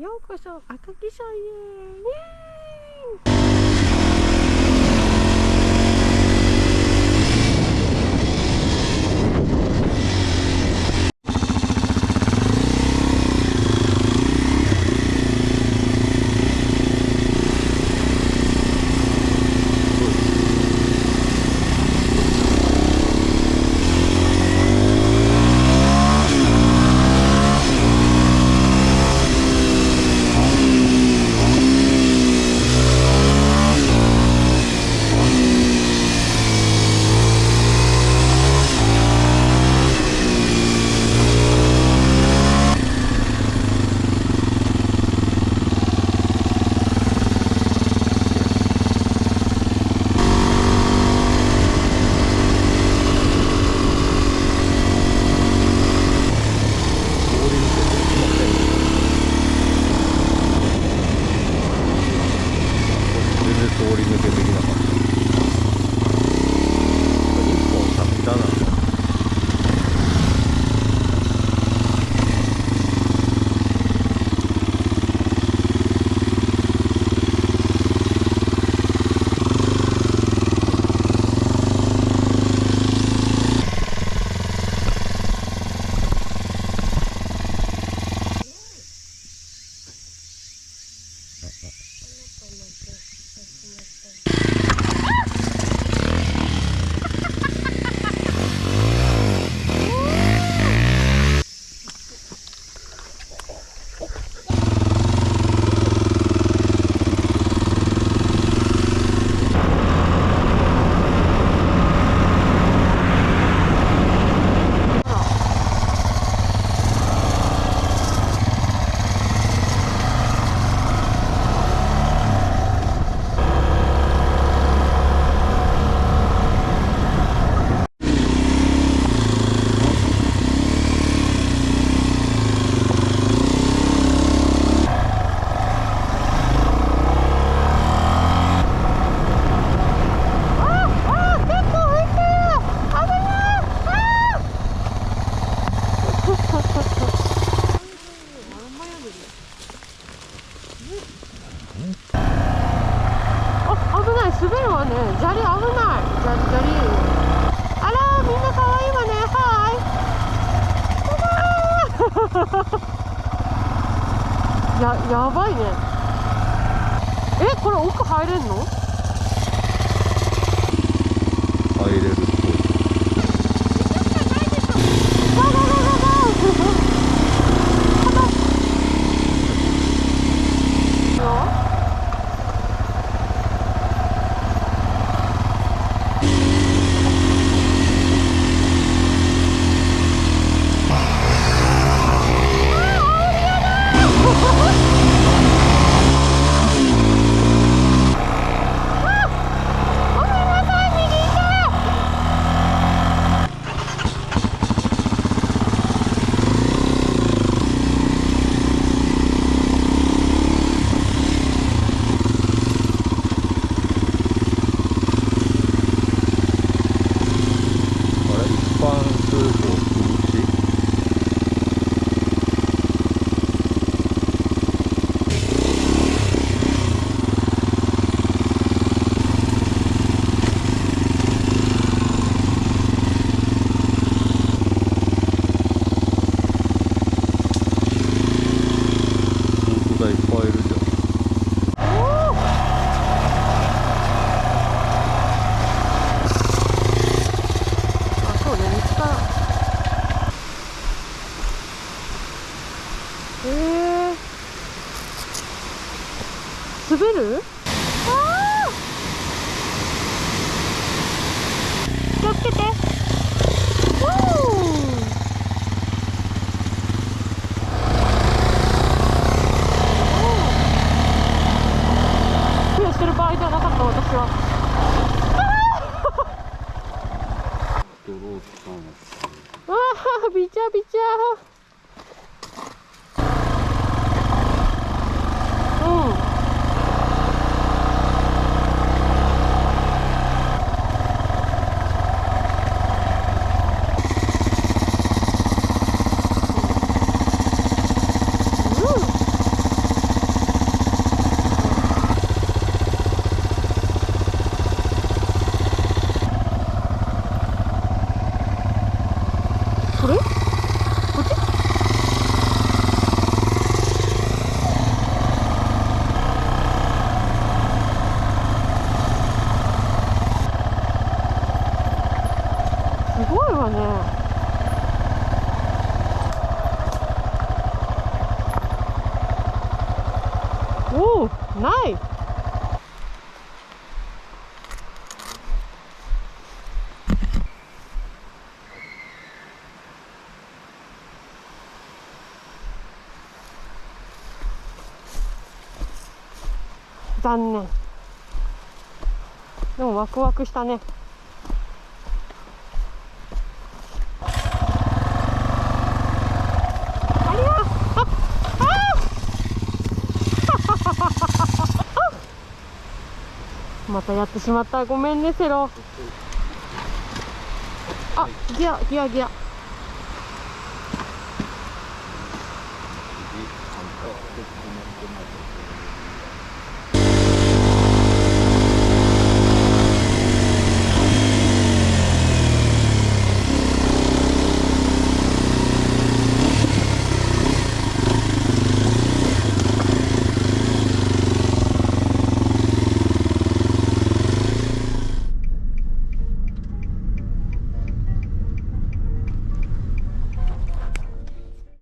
ようこそ赤城山へ。イエ通り抜けできなかった。一本先だな。危ない、滑るわね。砂利危ない。砂利。あらー、みんな可愛いわね。はーい。やばいね。これ奥入れんの？入れるっぽい。いっぱいいるじゃん。あ、そうね、道から滑る？気をつけて。してる場合じゃなかった私は。びちゃびちゃ。ごいわね。おお、ない。残念。でもワクワクしたね。ありゃ、またやってしまった。ごめんねセロ。あ、ギアギアギア。